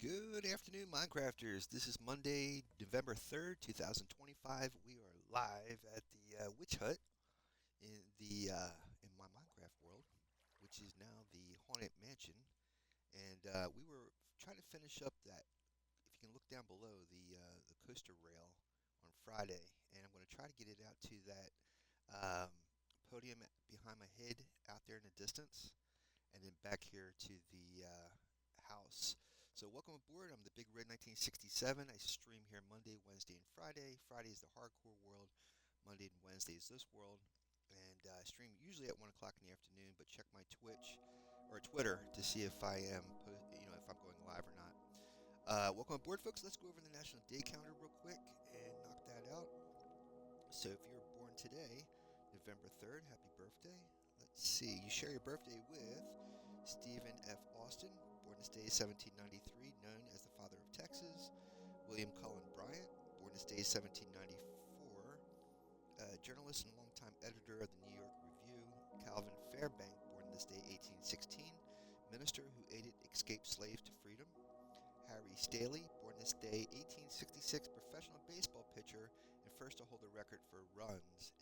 Good afternoon, Minecrafters. This is Monday, November 3rd, 2025. We are live at the Witch Hut in my Minecraft world, which is now the Haunted Mansion. And we were trying to finish up that. If you can look down below the coaster rail on Friday, and I'm going to try to get it out to that um, podium behind my head out there in the distance and then back here to the house. So welcome aboard. I'm the Big Red 1967. I stream here Monday, Wednesday, and Friday. Friday is the hardcore world. Monday and Wednesday is this world. And I stream usually at 1 o'clock in the afternoon, but check my Twitch or Twitter to see if I am, if I'm going live or not. Welcome aboard, folks. Let's go over the National Day Calendar real quick and knock that out. So if you're born today, November 3rd, happy birthday. Let's see, you share your birthday with Stephen F. Austin, born this day 1793, known as the father of Texas. William Cullen Bryant, born this day 1794, journalist and longtime editor of the New York Review. Calvin Fairbank, born this day 1816, minister who aided escaped slaves to freedom. Harry Staley, born this day 1866, professional baseball pitcher and first to hold a record for runs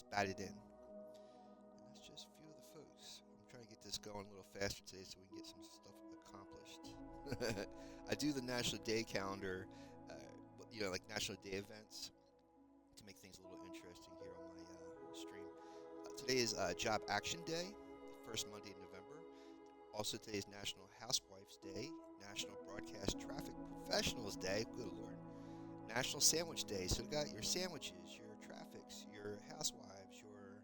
batted in. And that's just a few of the folks. I'm trying to get this going a little faster today so we can get some stuff accomplished. I do the National Day calendar, like National Day events to make things a little interesting here on my stream. Today is Job Action Day, first Monday in November. Also, today is National Housewives Day, National Broadcast Traffic Professionals Day, good lord, National Sandwich Day. So you got your sandwiches, your traffics, your housewives, your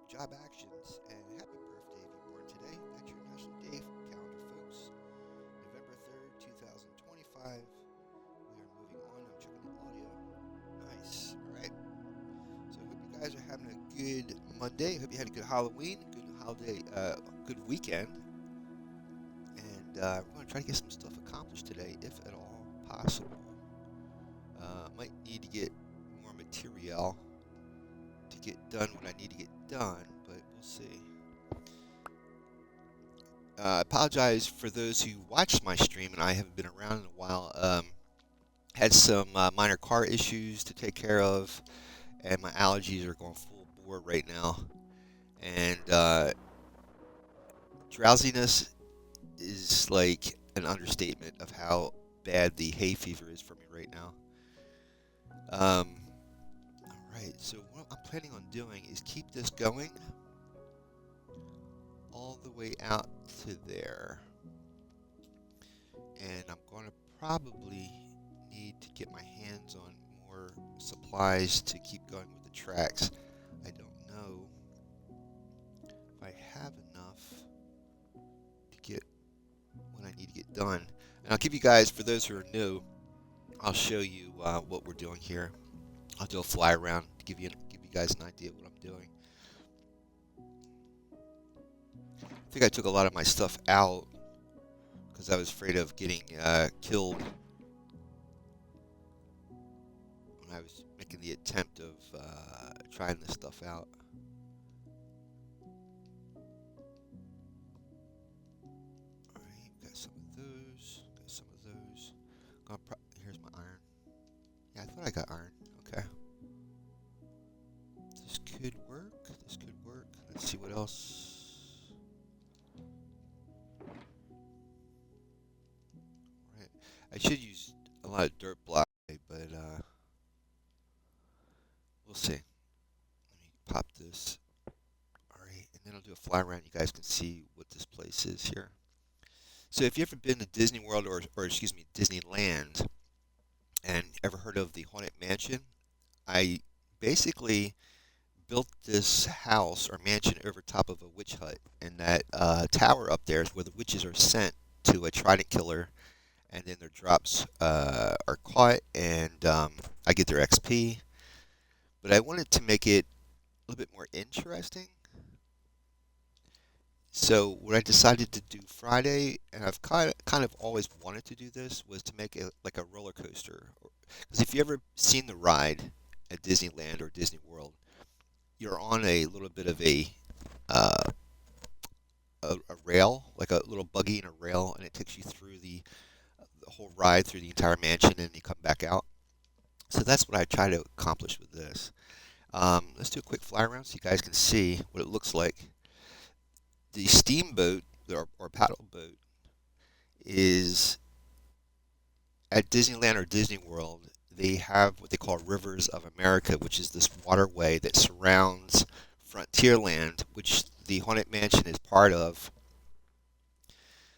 job actions, and happy birthday if you're born today. That's your National Day calendar, folks. November 3rd, 2025. We are moving on. I'm checking the audio. Nice. All right. So I hope you guys are having a good Monday. I hope you had a good Halloween, good holiday, good weekend. And we're going to try to get some stuff accomplished today, if at all possible. Might need to get more material to get done what I need to get done, but we'll see. I apologize for those who watched my stream and I haven't been around in a while. Had some minor car issues to take care of, and my allergies are going full bore right now. And drowsiness is like an understatement of how bad the hay fever is for me right now. Alright, so what I'm planning on doing is keep this going all the way out to there. And I'm going to probably need to get my hands on more supplies to keep going with the tracks. I don't know if I have enough to get what I need to get done. And I'll give you guys, for those who are new, I'll show you what we're doing here. I'll do a fly around to give you guys an idea of what I'm doing. I think I took a lot of my stuff out because I was afraid of getting killed when I was making the attempt of trying this stuff out. Alright, got some of those. Got some of those. Here's my iron. Yeah, I thought I got iron. Okay. This could work. This could work. Let's see what else. Right. I should use a lot of dirt block, but we'll see. Let me pop this. Alright, and then I'll do a fly around. You guys can see what this place is here. So if you've ever been to Disney World or excuse me, Disneyland, and ever heard of the Haunted Mansion, I basically built this house or mansion over top of a witch hut, and that tower up there is where the witches are sent to a trident killer, and then their drops are caught, and I get their XP. But I wanted to make it a little bit more interesting. So what I decided to do Friday, and I've kind of always wanted to do this, was to make it like a roller coaster. Because if you ever seen the ride at Disneyland or Disney World, you're on a little bit of a uh, a rail, like a little buggy and a rail, and it takes you through the whole ride through the entire mansion, and you come back out. So that's what I try to accomplish with this. Let's do a quick fly around so you guys can see what it looks like. The steamboat or paddle boat is at Disneyland or Disney World. They have what they call Rivers of America, which is this waterway that surrounds Frontierland, which the Haunted Mansion is part of.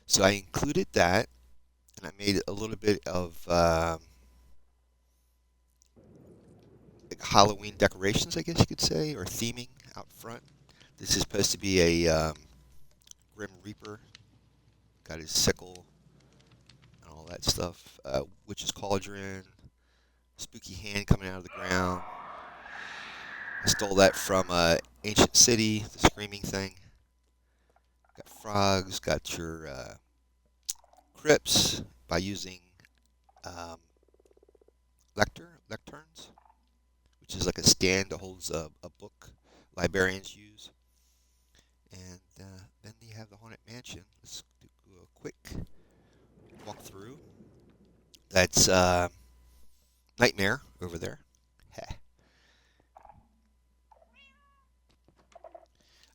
So I included that, and I made a little bit of like Halloween decorations, I guess you could say, or theming out front. This is supposed to be a Grim Reaper, got his sickle and all that stuff. Witch's Cauldron, spooky hand coming out of the ground. I stole that from Ancient City, the screaming thing. Got frogs, got your crypts by using um, lecterns, which is like a stand that holds a book librarians use. And then you have the Haunted Mansion. Let's do a quick walk through. That's Nightmare over there.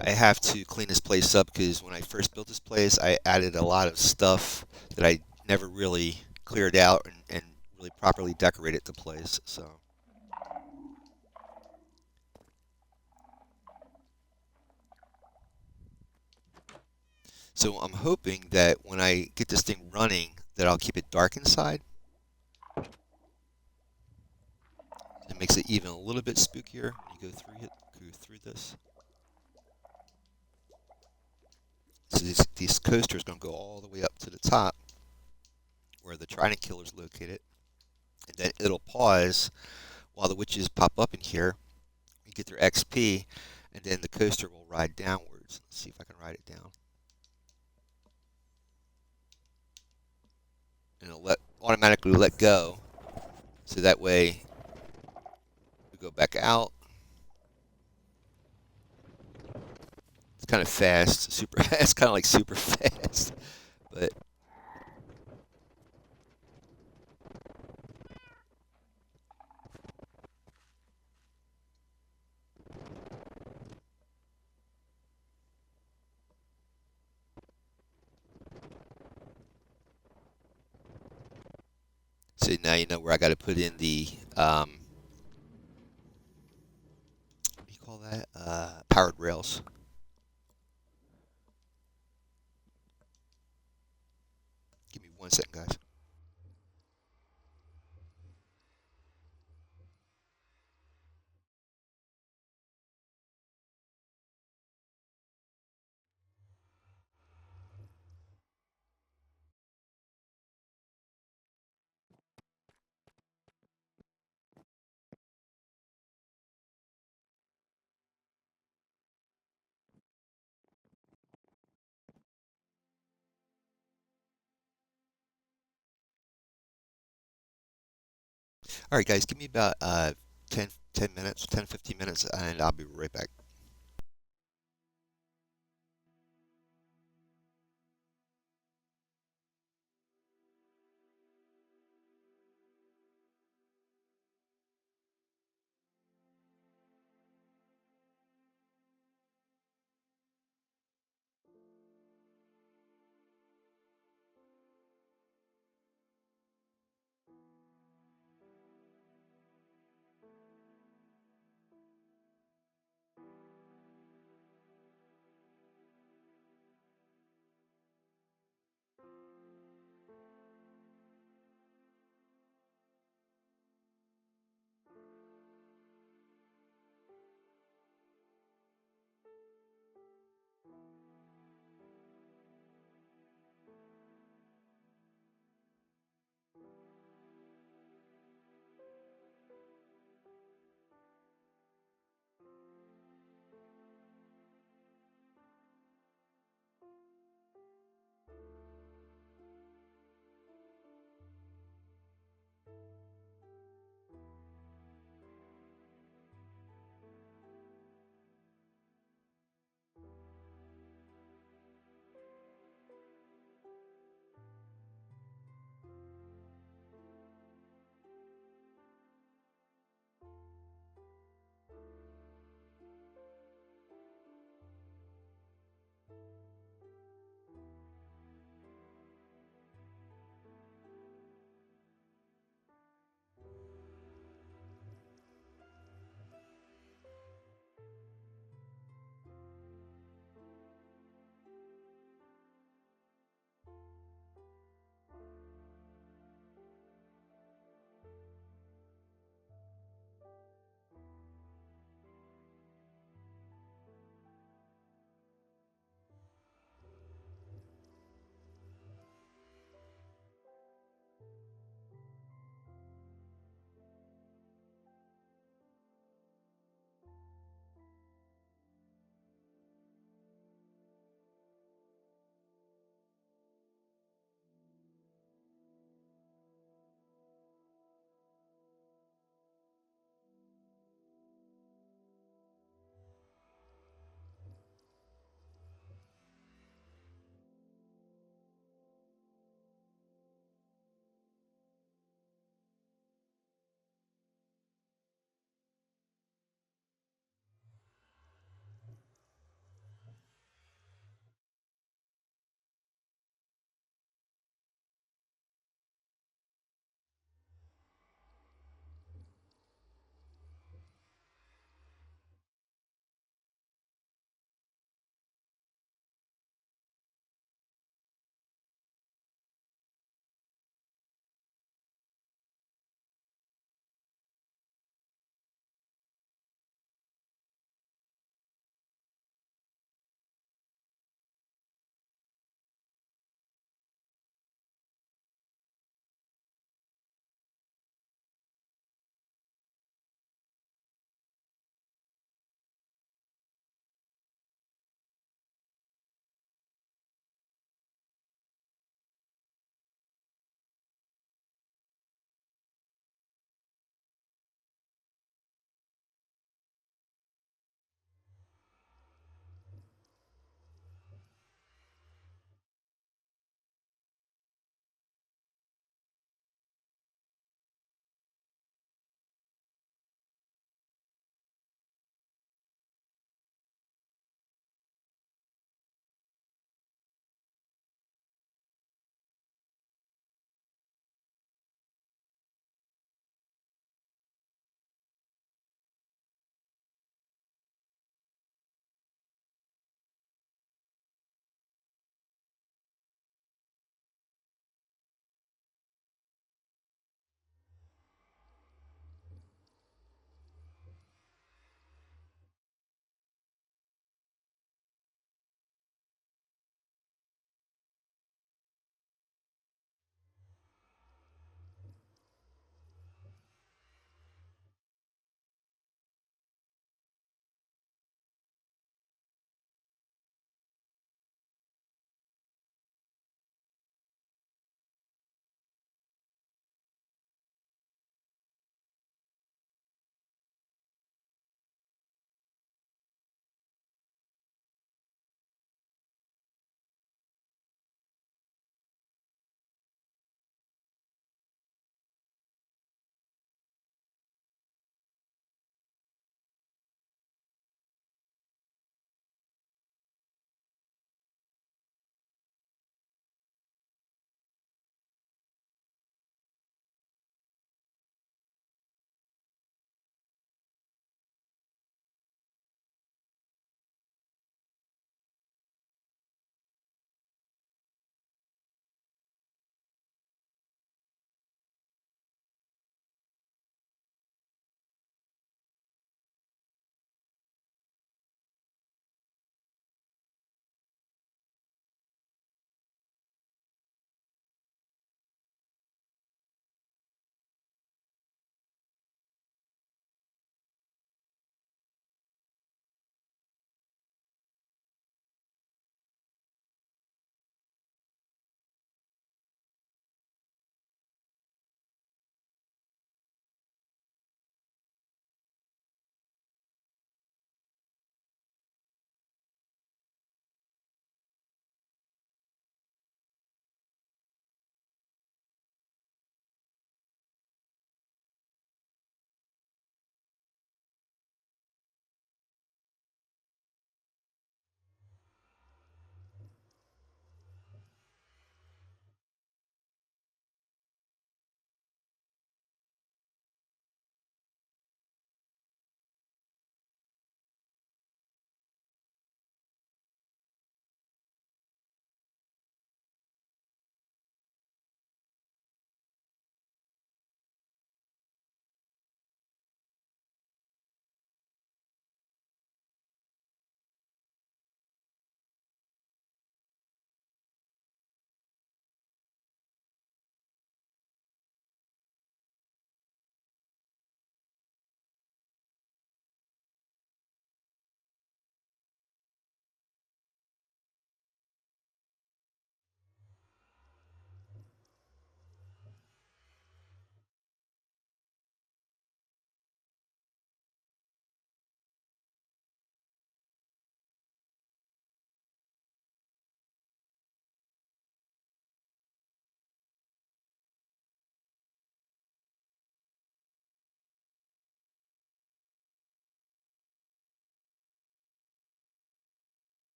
I have to clean this place up because when I first built this place, I added a lot of stuff that I never really cleared out and really properly decorated the place. So I'm hoping that when I get this thing running, that I'll keep it dark inside. It makes it even a little bit spookier when you go through this. So this coaster is going to go all the way up to the top where the Trident Killer is located, and then it'll pause while the witches pop up in here. You get their XP, and then the coaster will ride downwards. Let's see if I can ride it down. And it'll automatically let go, so that way we go back out. It's kind of fast, super. It's kind of like super fast, but so now you know where I got to put in the what do you call that? Powered rails. Give me 1 second, guys. All right, guys, give me about 10 minutes, 10, 15 minutes, and I'll be right back.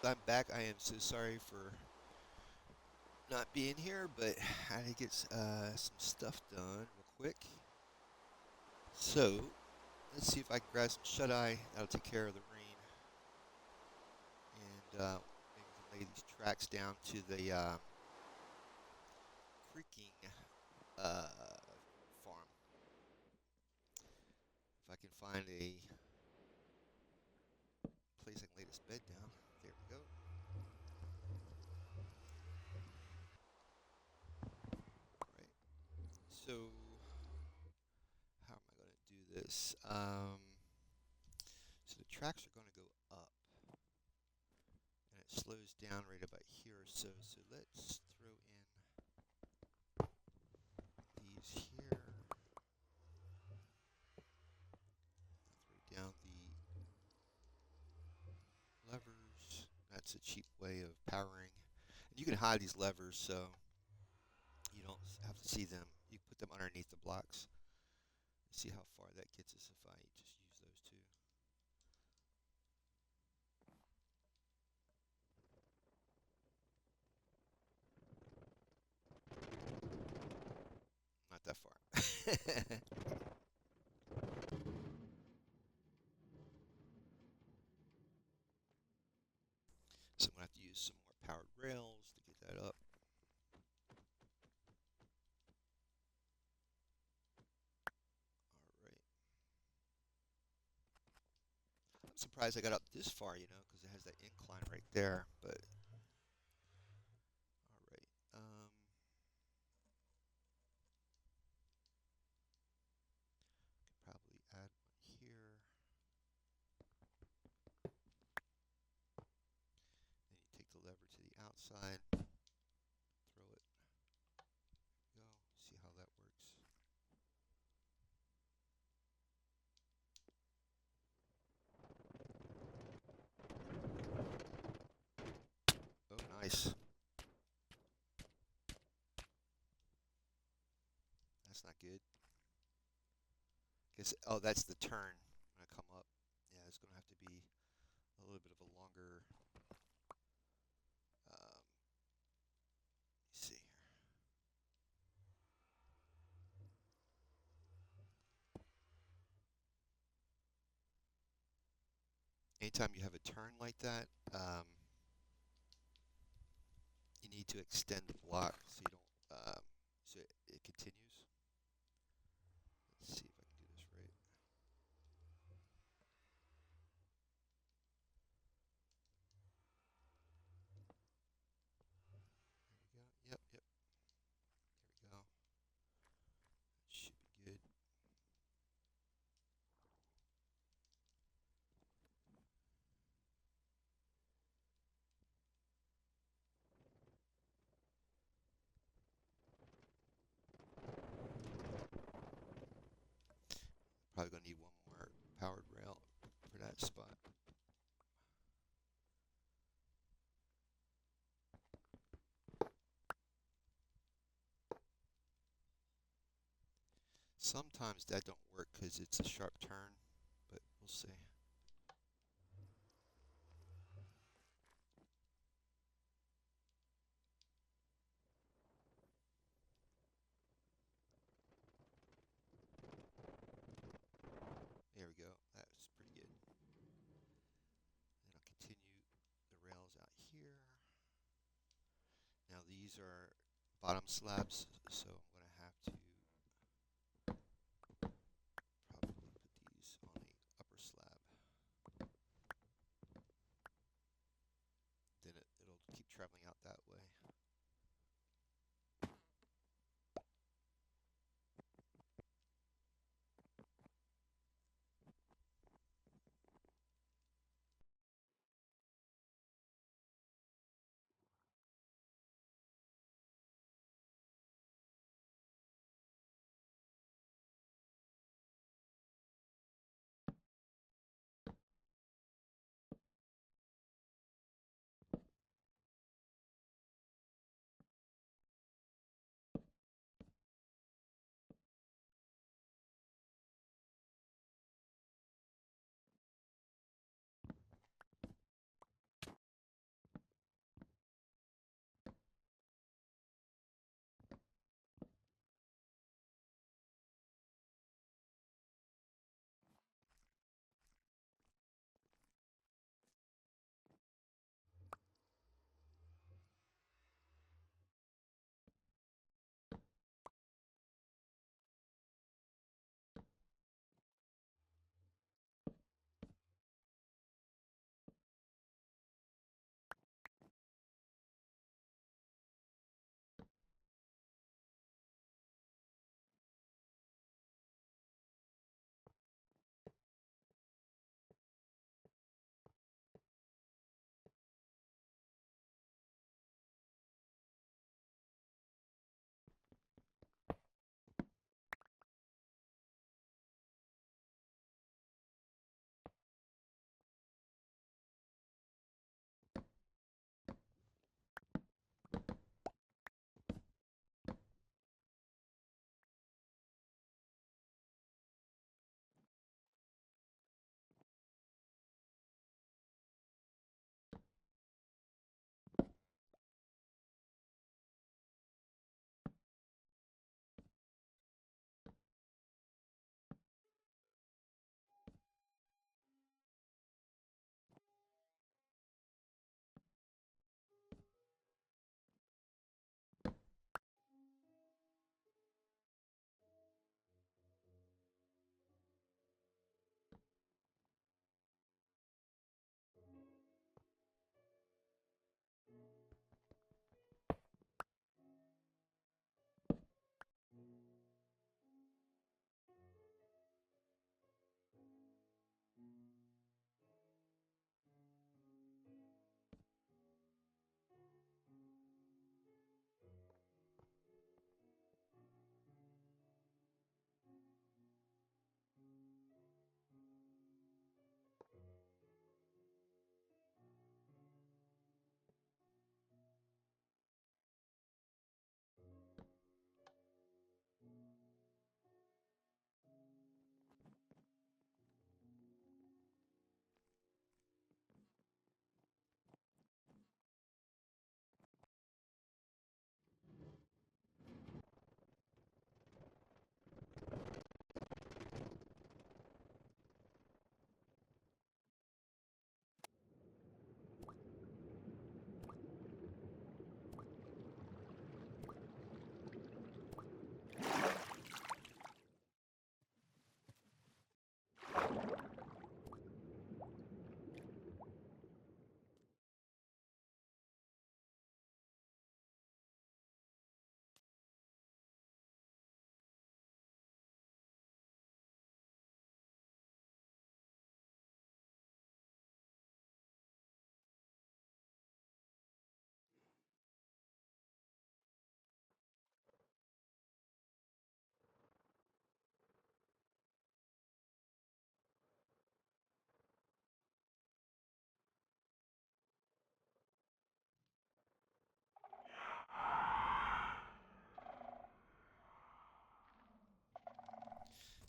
I'm back. I am so sorry for not being here, but I had to get some stuff done real quick. So, let's see if I can grab some shut-eye. That'll take care of the rain. And maybe we can lay these tracks down to the creaking uh, farm. If I can find a place I can lay this bed down. There we go. Right. So, how am I going to do this? So the tracks are going to go up, and it slows down right about here or so. So let's throw in these here. Throw down the levers. That's a cheap way of powering. And you can hide these levers so you don't have to see them. You put them underneath the blocks. See how far that gets us if I just use those two. Not that far. So I'm going to have to use some more powered rails to get that up. All right. I'm surprised I got up this far, because it has that incline right there. But all right. Could probably add one here. Then you take the lever to the outside, throw it, go, see how that works. Oh, nice. That's not good. Guess, oh, that's the turn when I come up. Yeah, it's going to have to be a little bit of a longer. Let's see here. Anytime you have a turn like that, you need to extend the block so you don't, so it continues. Let's see if I can do this right. There we go. Yep, yep. There we go. Should be good. Probably gonna need one more powered rail for that spot. Sometimes that don't work because it's a sharp turn, but we'll see. There we go. That's pretty good. Then I'll continue the rails out here. Now these are bottom slabs, so I'm going to have to probably put these on the upper slab. Then it'll keep traveling out that way.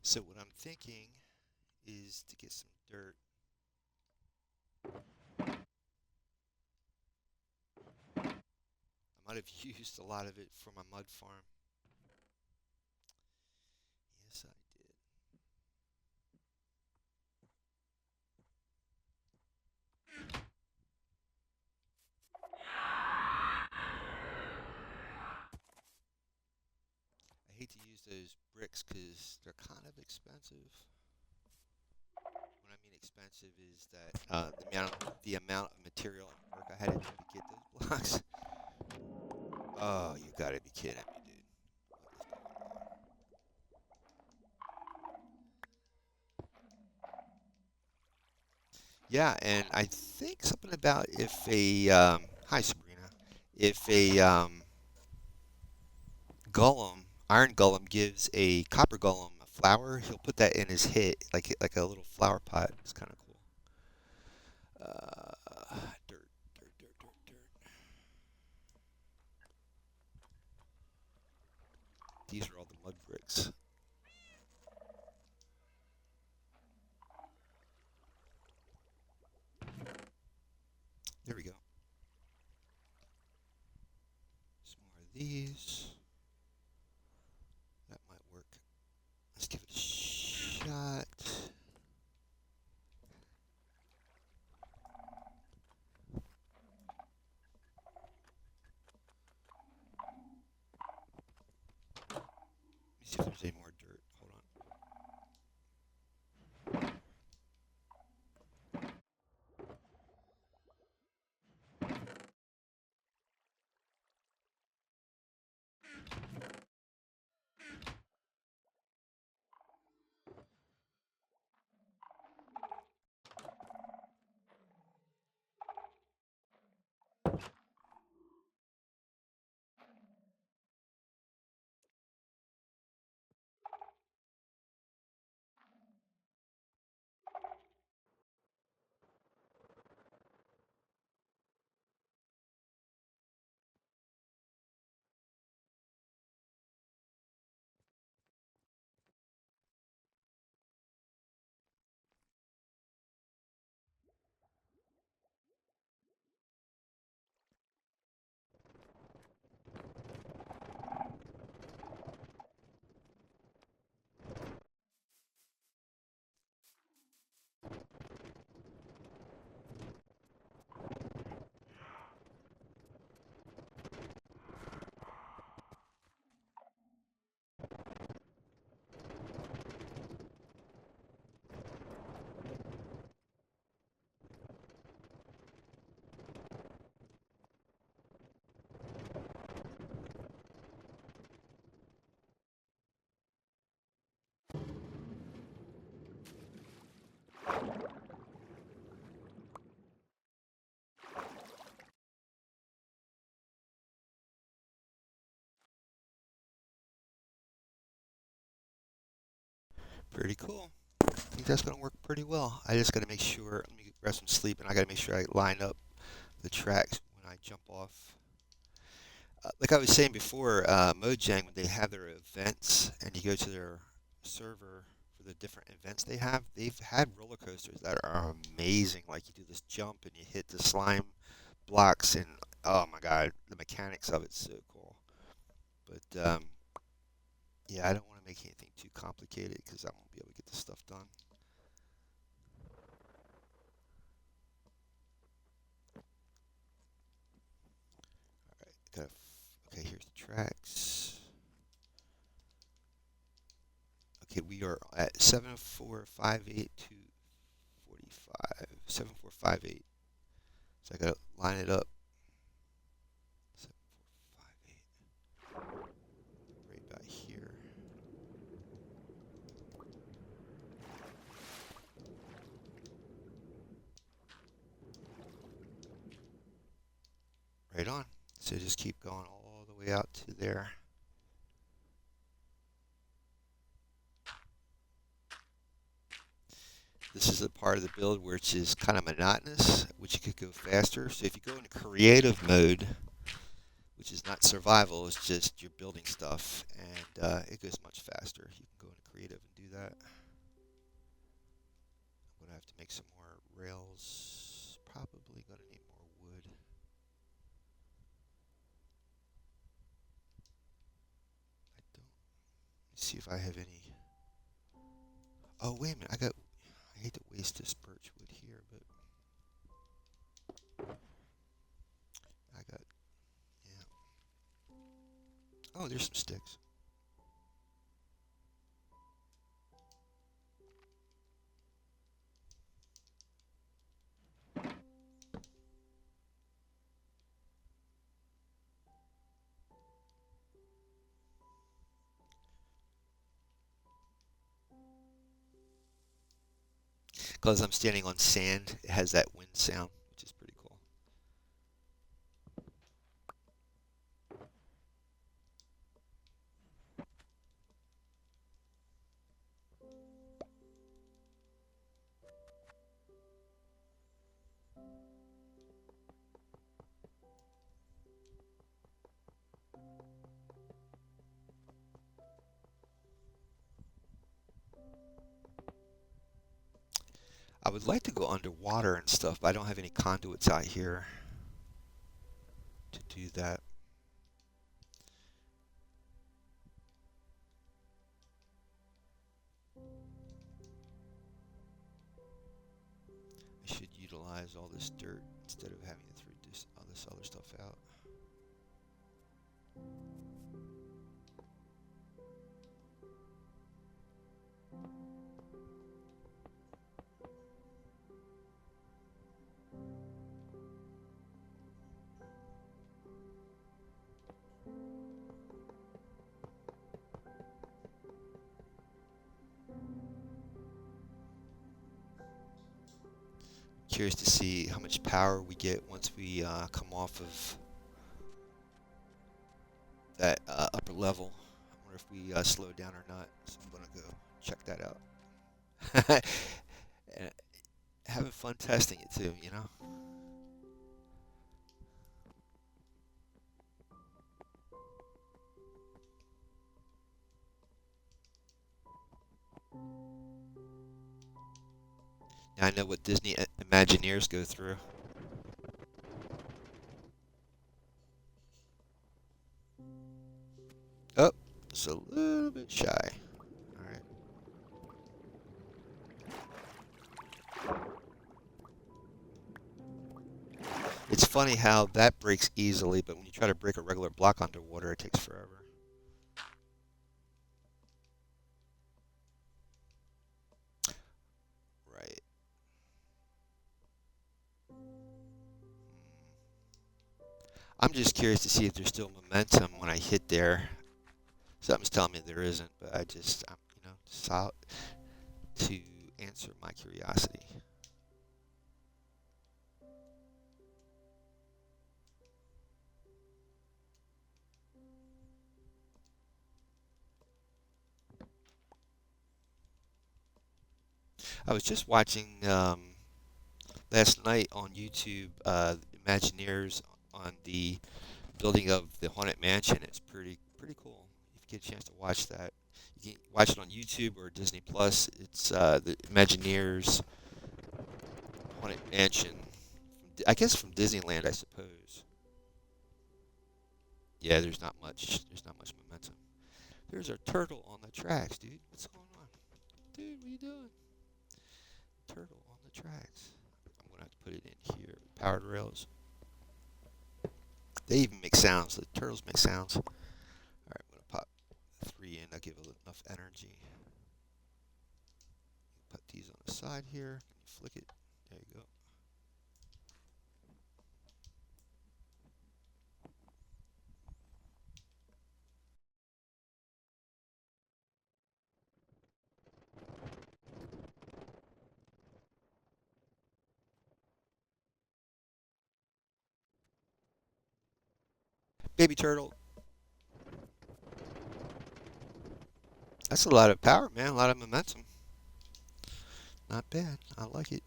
So what I'm thinking is to get some dirt. I might have used a lot of it for my mud farm. Yes, I did. I hate to use those bricks because they're kind of expensive. What I mean expensive is that the amount of material and work I had to do to get those blocks. Oh, you gotta be kidding me, dude. What is going on? Yeah, and I think something about if a hi Sabrina, if a golem, iron golem gives a copper golem a flower, he'll put that in his hit like a little flower pot. It's kind of cool. Dirt, dirt, dirt, dirt, dirt. These are all the mud bricks. There we go. Some more of these. That might work. Let's give it a shot. Let me see if there's any more dirt. Hold on. Pretty cool. I think that's gonna work pretty well. I just gotta make sure. Let me grab some sleep, and I gotta make sure I line up the tracks when I jump off. Like I was saying before, Mojang, when they have their events and you go to their server for the different events they have, they've had roller coasters that are amazing. Like you do this jump and you hit the slime blocks, and oh my god, the mechanics of it's so cool. But yeah, I don't want to make anything too complicated because I won't be able to get this stuff done. All right, okay, here's the tracks. Okay, we are at 7458 to 7458. So I gotta line it up. 7458. Right about here. Right on. So just keep going all the way out to there. This is the part of the build where it's just kind of monotonous, which you could go faster. So if you go into creative mode, which is not survival, it's just you're building stuff, and it goes much faster. You can go into creative and do that. I'm gonna have to make some more rails. Probably gonna need more wood. I don't. Let's see if I have any. Oh wait a minute. I hate to waste this birch wood here, but I got. Yeah. Oh, there's some sticks. Because I'm standing on sand, it has that wind sound, which is pretty cool. I would like to go underwater and stuff, but I don't have any conduits out here to do that. I should utilize all this dirt instead of having to throw all this other stuff out. Curious to see how much power we get once we come off of that upper level. I wonder if we slow down or not. So I'm gonna go check that out. And having fun testing it too, you know. Now I know what Disney Imagineers go through. Oh, it's a little bit shy. All right. It's funny how that breaks easily, but when you try to break a regular block underwater, it takes forever. Right. I'm just curious to see if there's still momentum when I hit there. Something's telling me there isn't, but I'm, just out to answer my curiosity. I was just watching last night on YouTube Imagineers on the building of the Haunted Mansion. It's pretty cool. If you get a chance to watch that, you can watch it on YouTube or Disney Plus. It's the Imagineers Haunted Mansion. I guess from Disneyland, I suppose. Yeah, there's not much. There's not much momentum. There's a turtle on the tracks, dude. What's going on, dude? What are you doing? Turtle on the tracks. I'm gonna have to put it in here. Powered rails. They even make sounds. The turtles make sounds. All right, I'm gonna pop 3 in. I'll give it enough energy. Put these on the side here. Can you flick it? There you go. Baby turtle. That's a lot of power, man. A lot of momentum. Not bad. I like it.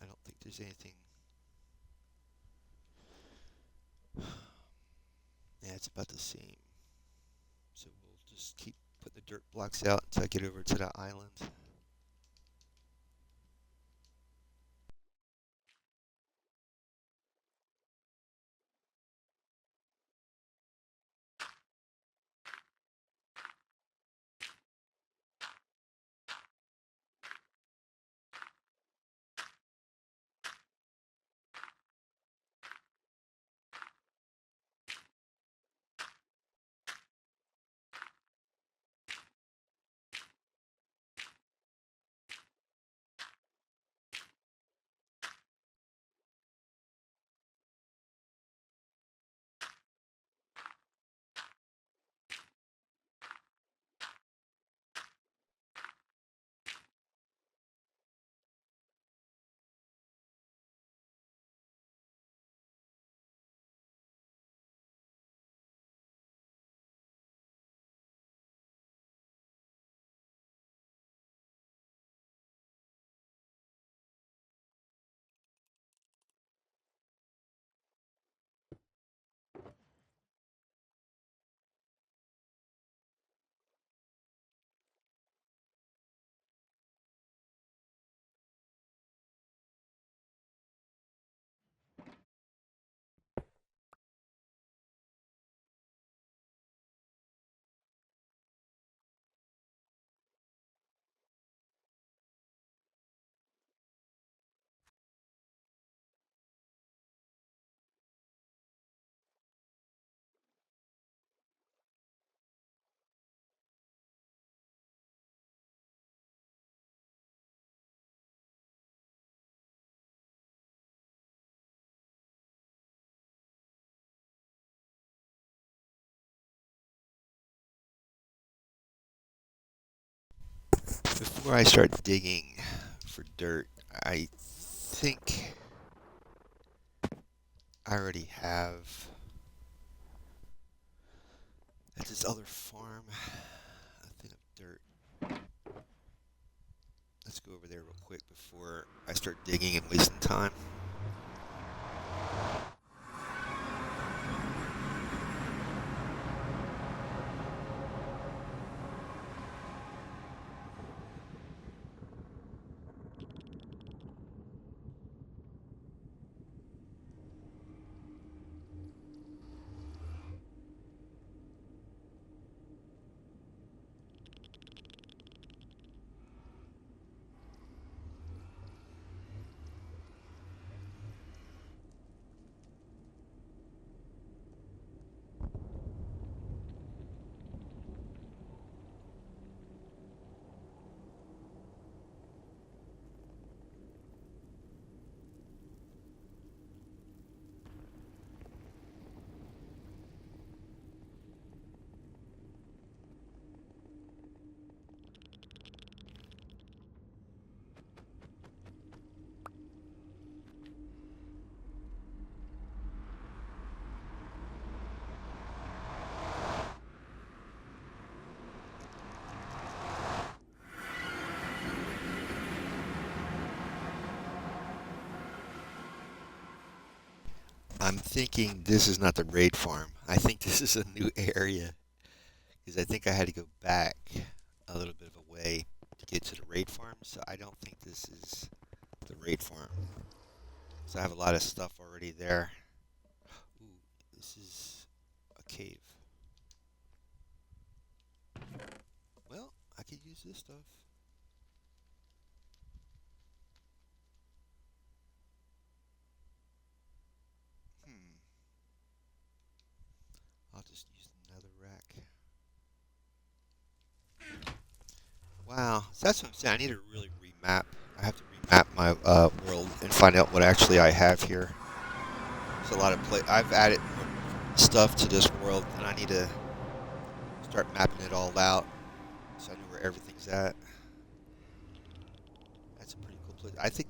I don't think there's anything. Yeah, it's about the same. So we'll just keep putting the dirt blocks out until I get over to the island. Before I start digging for dirt, I think I already have at this other farm a thing of dirt. Let's go over there real quick before I start digging and wasting time. I'm thinking this is not the raid farm. I think this is a new area because I think I had to go back a little bit of a way to get to the raid farm. So I don't think this is the raid farm. So I have a lot of stuff already there. Ooh, this is a cave. Well, I could use this stuff. Hmm. I'll just use another rack. Wow, so that's what I'm saying. I need to really remap. I have to remap my world and find out what actually I have here. There's a lot of I've added more stuff to this world, and I need to start mapping it all out so I know where everything's at. That's a pretty cool place. I think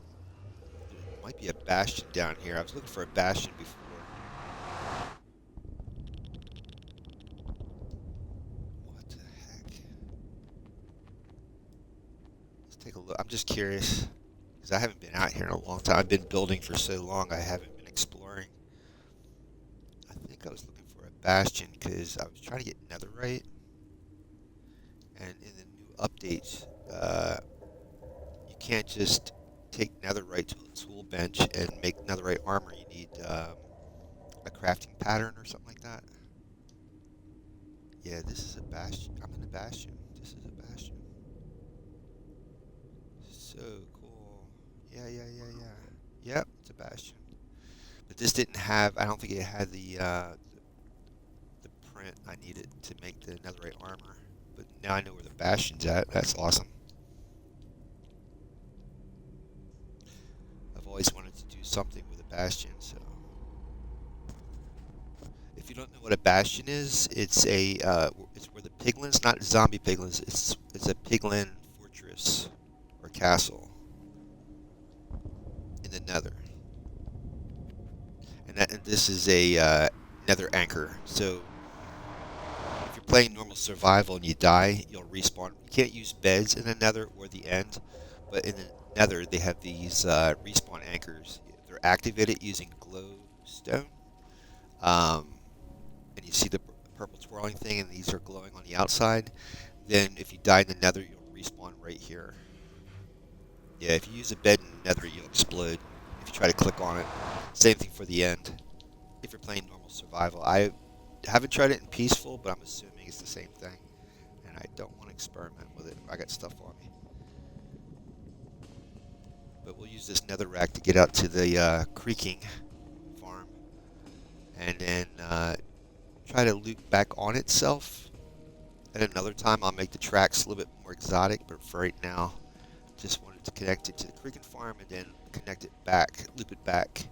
there might be a bastion down here. I was looking for a bastion before. What the heck? Let's take a look. I'm just curious because I haven't been out here in a long time. I've been building for so long, I haven't been exploring. I think I was looking for a Bastion because I was trying to get Netherite, and in the new updates, you can't just take Netherite to a tool bench and make Netherite armor. You need a crafting pattern or something like that. Yeah, this is a Bastion. I'm in a Bastion. This is a Bastion. So cool. Yeah, yeah, yeah, yeah. Yep, it's a Bastion. But this didn't have. I don't think it had the print I needed to make the Netherite armor. But now I know where the Bastion's at. That's awesome. I've always wanted to do something with a Bastion. So, if you don't know what a Bastion is, it's where the piglins, not zombie piglins. It's a piglin fortress or castle in the Nether. And this is a Nether anchor. So if you're playing normal survival and you die, you'll respawn. You can't use beds in the Nether or the end, but in the Nether they have these respawn anchors. They're activated using glowstone, um, and you see the purple twirling thing, and these are glowing on the outside. Then if you die in the Nether, you'll respawn right here. Yeah, if you use a bed in the Nether, you'll explode if you try to click on it. Same thing for the end. If you're playing normal survival, I haven't tried it in peaceful, but I'm assuming it's the same thing. And I don't want to experiment with it. I got stuff on me. But we'll use this nether rack to get out to the creaking farm, and then try to loop back on itself. At another time, I'll make the tracks a little bit more exotic, but for right now, just wanted to connect it to the creaking farm and then connect it back, loop it back.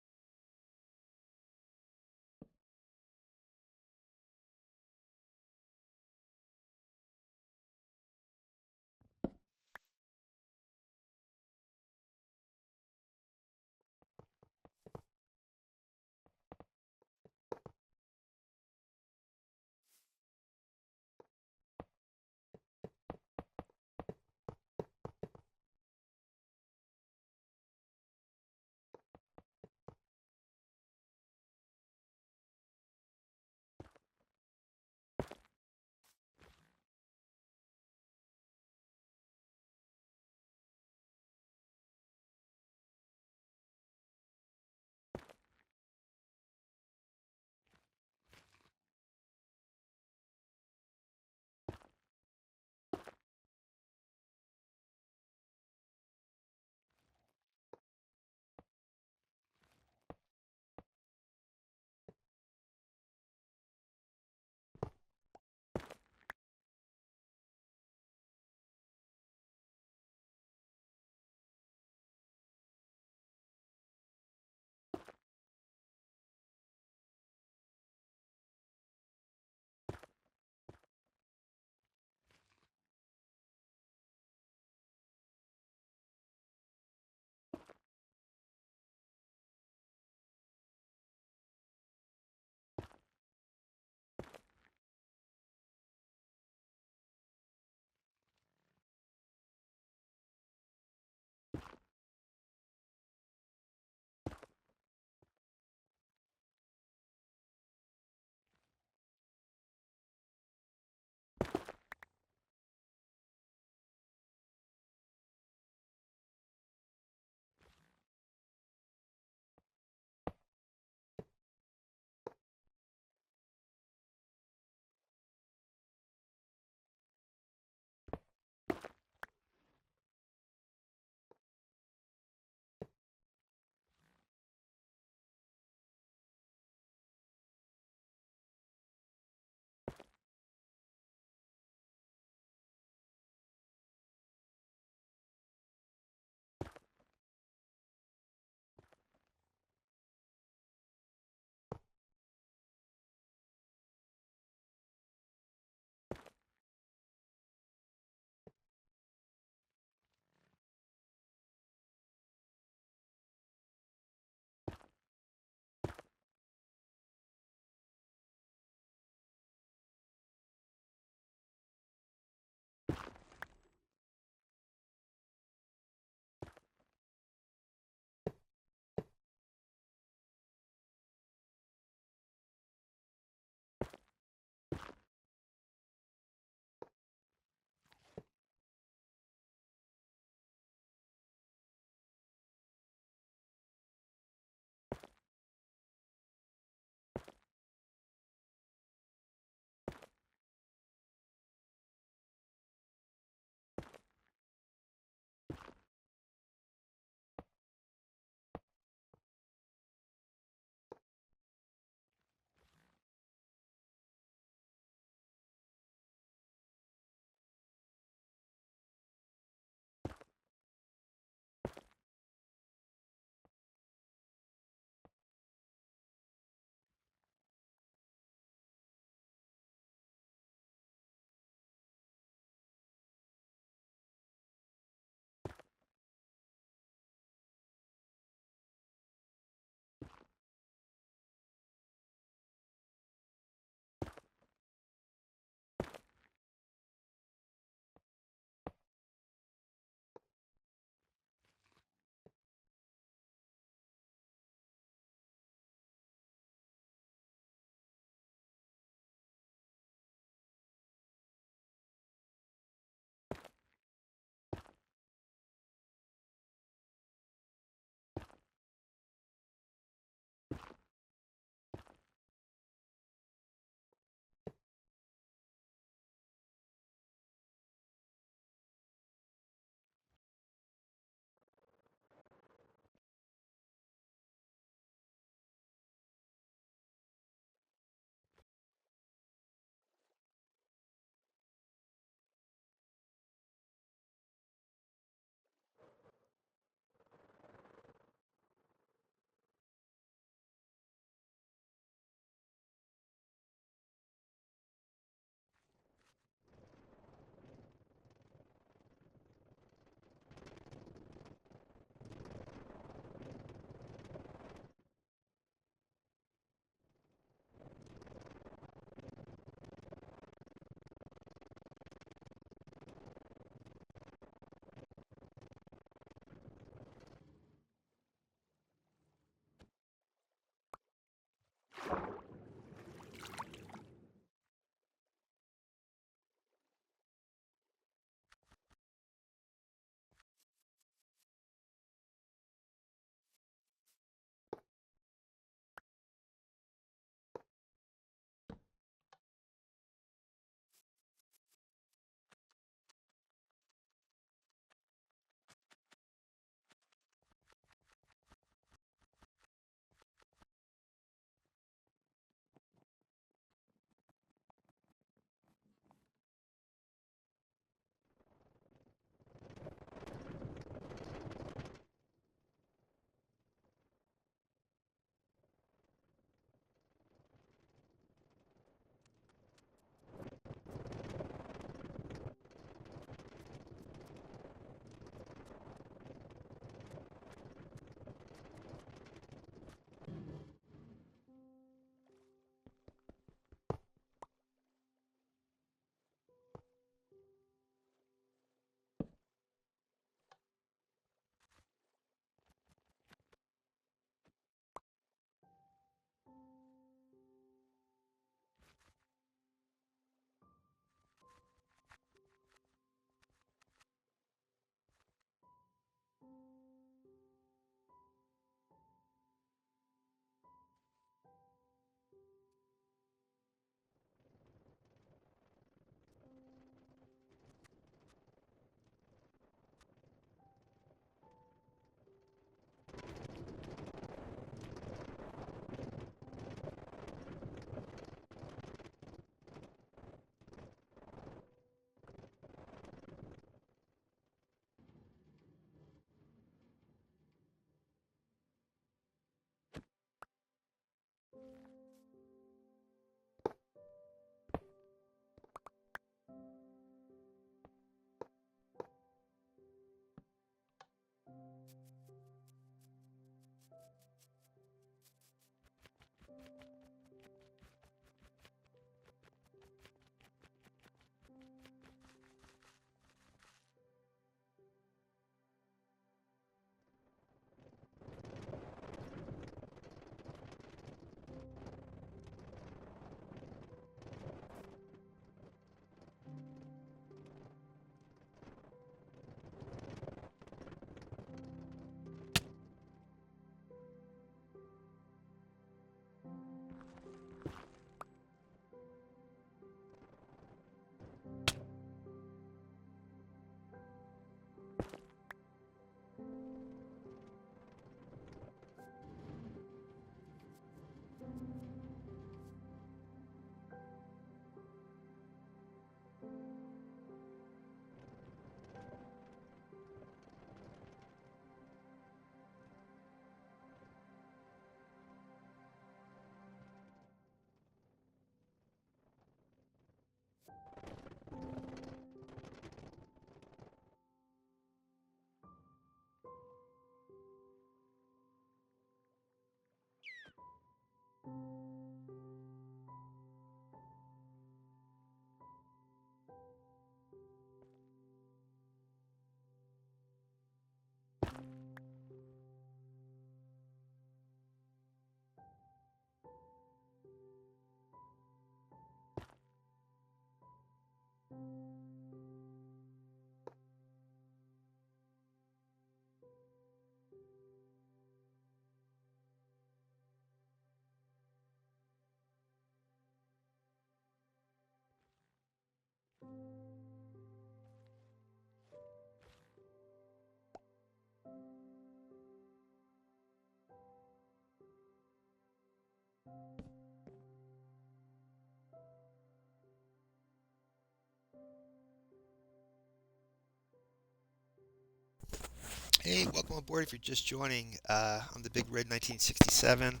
Hey, welcome aboard if you're just joining. I'm the Big Red 1967. I'm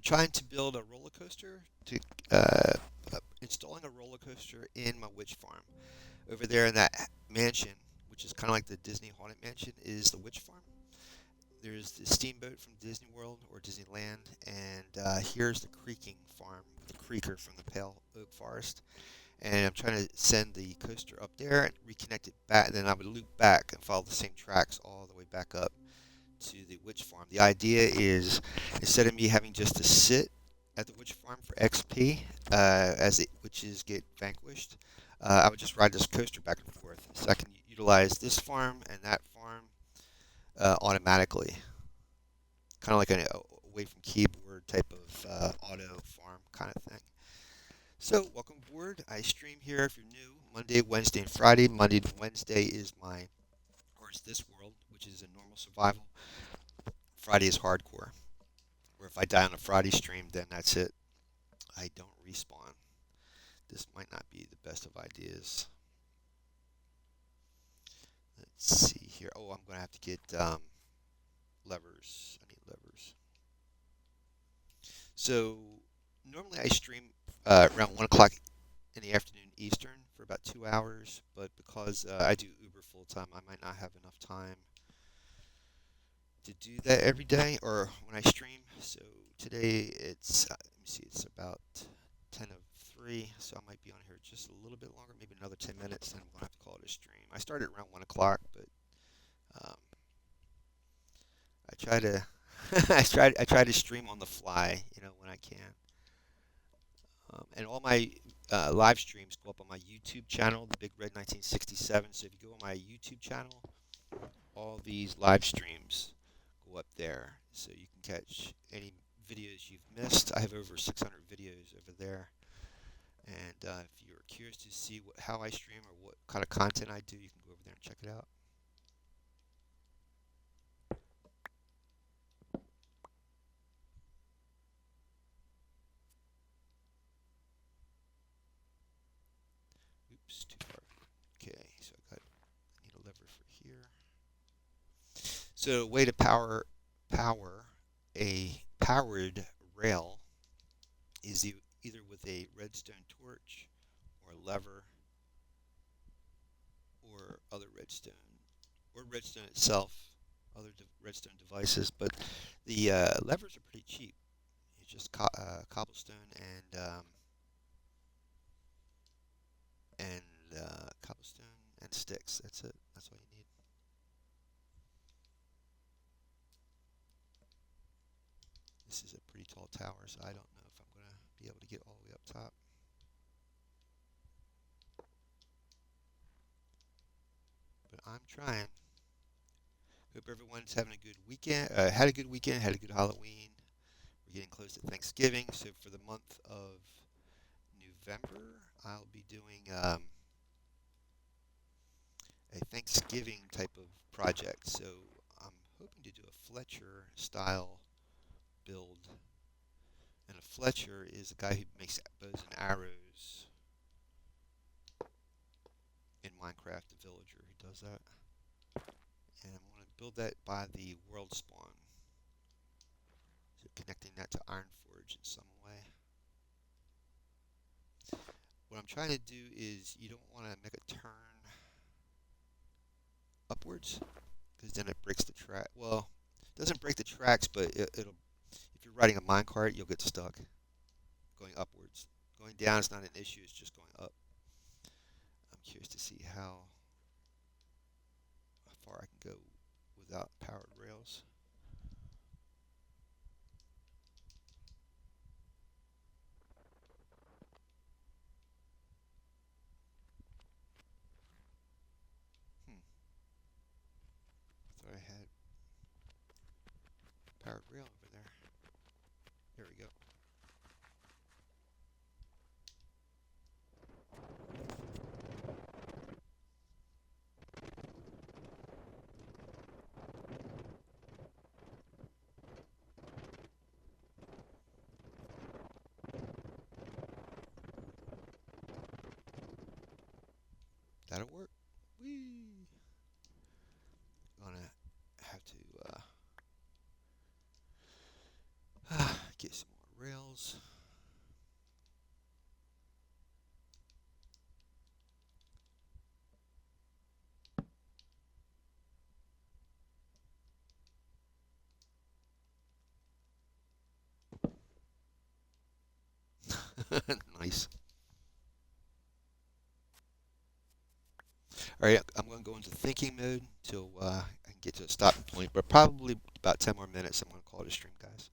trying to build a roller coaster to installing a roller coaster in my witch farm. Over there in that mansion, which is kind of like the Disney Haunted Mansion, is the witch farm. There's the steamboat from Disney World or Disneyland, and here's the creaking farm, the creaker from the Pale Oak Forest. And I'm trying to send the coaster up there and reconnect it back. And then I would loop back and follow the same tracks all the way back up to the witch farm. The idea is instead of me having just to sit at the witch farm for XP as the witches get vanquished, I would just ride this coaster back and forth. So I can utilize this farm and that farm automatically, kind of like an away from keyboard type of auto farm kind of thing. So welcome aboard. I stream here if you're new Monday, Wednesday, and Friday. Monday to Wednesday is this world, which is a normal survival. Friday is hardcore. Where if I die on a Friday stream, then that's it. I don't respawn. This might not be the best of ideas. Let's see here. Oh, I'm going to have to get levers. I need levers. So, normally I stream around 1 o'clock in the afternoon Eastern for about 2 hours, but because I do Uber full time, I might not have enough time to do that every day or when I stream. So today let me see, it's about 10 of 3, so I might be on here just a little bit longer, maybe another 10 minutes, then I'm going to have to call it a stream. I started around 1 o'clock, but um, I try to I try to stream on the fly, when I can. And all my live streams go up on my YouTube channel, the Big Red 1967. So if you go on my YouTube channel, all these live streams go up there, so you can catch any videos you've missed. I have over 600 videos over there, and if you're curious to see how I stream or what kind of content I do, you can go over there and check it out. Oops, too far. Okay, so I need a lever for here. So a way to power a powered rail is either with a redstone torch or a lever or other redstone or redstone itself, other redstone devices. But the levers are pretty cheap. It's just cobblestone and cobblestone and sticks. That's it. That's all you need. This is a pretty tall tower, so I don't know if I'm gonna be able to get all the way up top. But I'm trying. Hope everyone's having a good weekend. Had a good weekend. Had a good Halloween. We're getting close to Thanksgiving, so for the month of November, I'll be doing a Thanksgiving type of project. So I'm hoping to do a Fletcher style build. And a Fletcher is a guy who makes bows and arrows in Minecraft, the villager who does that. And I'm going to build that by the world spawn. So connecting that to Ironforge in some way. What I'm trying to do is you don't want to make a turn upwards because then it breaks the track. Well, it doesn't break the tracks, but it'll. If you're riding a minecart, you'll get stuck going upwards. Going down is not an issue; it's just going up. I'm curious to see how far I can go without powered rails. Hmm. Thought I had powered rail over there. There we go. That'll work. Whee! Gonna have rails. Nice. All right, I'm going to go into thinking mode until I can get to a stopping point, but probably about 10 more minutes. I'm going to call it a stream, guys.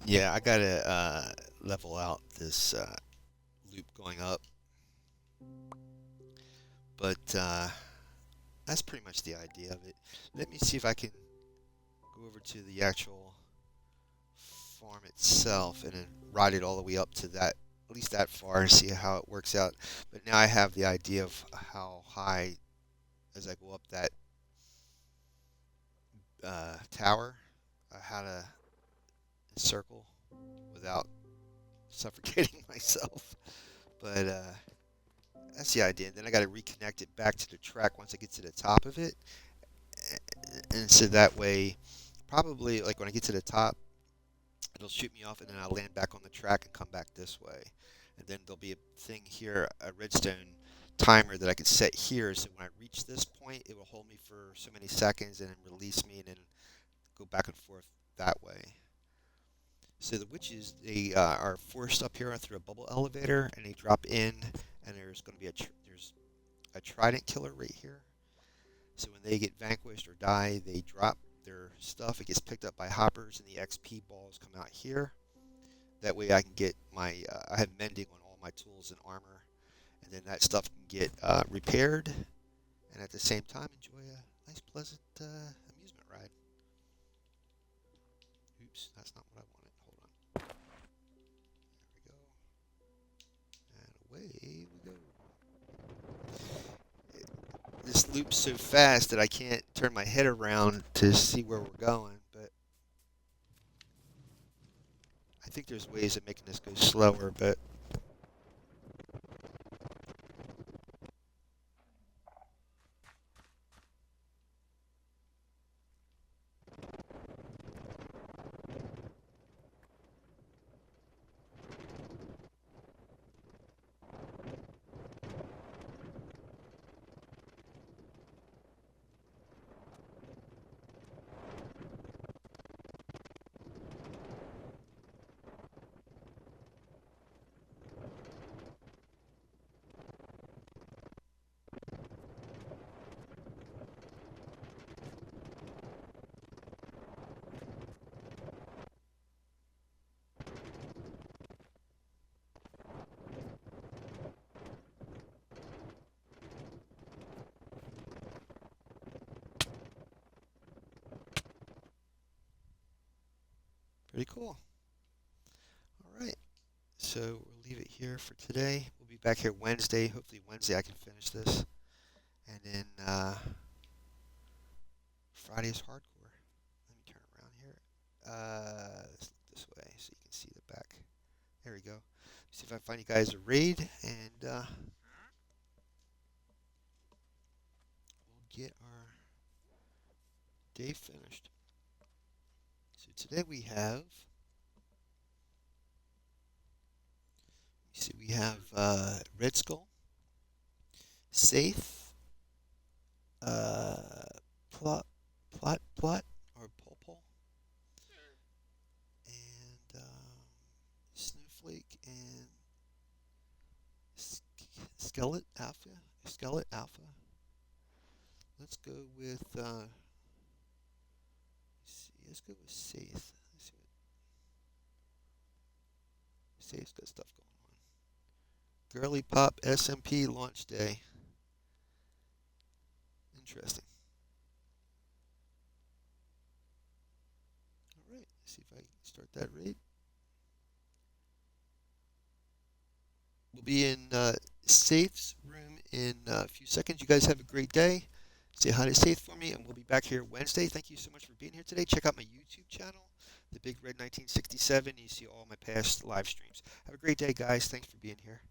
Yeah, I gotta level out this loop going up, but that's pretty much the idea of it. Let me see if I can go over to the actual farm itself and then ride it all the way up to that, at least that far, and see how it works out. But now I have the idea of how high, as I go up that tower, how to encircle without suffocating myself. But that's the idea. And then I got to reconnect it back to the track once I get to the top of it, and so that way, probably like when I get to the top, it'll shoot me off, and then I'll land back on the track and come back this way. And then there'll be a thing here, a redstone timer that I can set here, so when I reach this point, it will hold me for so many seconds and then release me, and then go back and forth that way. So the witches, they are forced up here through a bubble elevator, and they drop in, and there's going to be there's a trident killer right here. So when they get vanquished or die, they drop their stuff. It gets picked up by hoppers, and the XP balls come out here. That way I can get my, I have mending on all my tools and armor, and then that stuff can get repaired, and at the same time enjoy a nice, pleasant amusement ride. Oops, that's not what I wanted. Hold on. There we go. And away we go. This loops so fast that I can't turn my head around to see where we're going, but I think there's ways of making this go slower, but pretty cool. All right, so we'll leave it here for today. We'll be back here Wednesday. Hopefully Wednesday I can finish this, and then Friday is hardcore. Let me turn around here. Let's look this way so you can see the back. There we go. See if I find you guys a raid, and we'll get our day finished. So today we have, we have Red Skull, Safe, uh, Plot, Plot, or Pulpul, and Snowflake, and Skeleton Alpha. Skeleton Alpha. Let's go with. Let's go with Safe. Let's see what Safe's got stuff going on. Girly Pop SMP launch day. Interesting. All right. See if I can start that raid. We'll be in Safe's room in a few seconds. You guys have a great day. Say hi to Safe for me, and we'll be back here Wednesday. Thank you so much for being here today. Check out my YouTube channel, The Big Red 1967. You see all my past live streams. Have a great day, guys. Thanks for being here.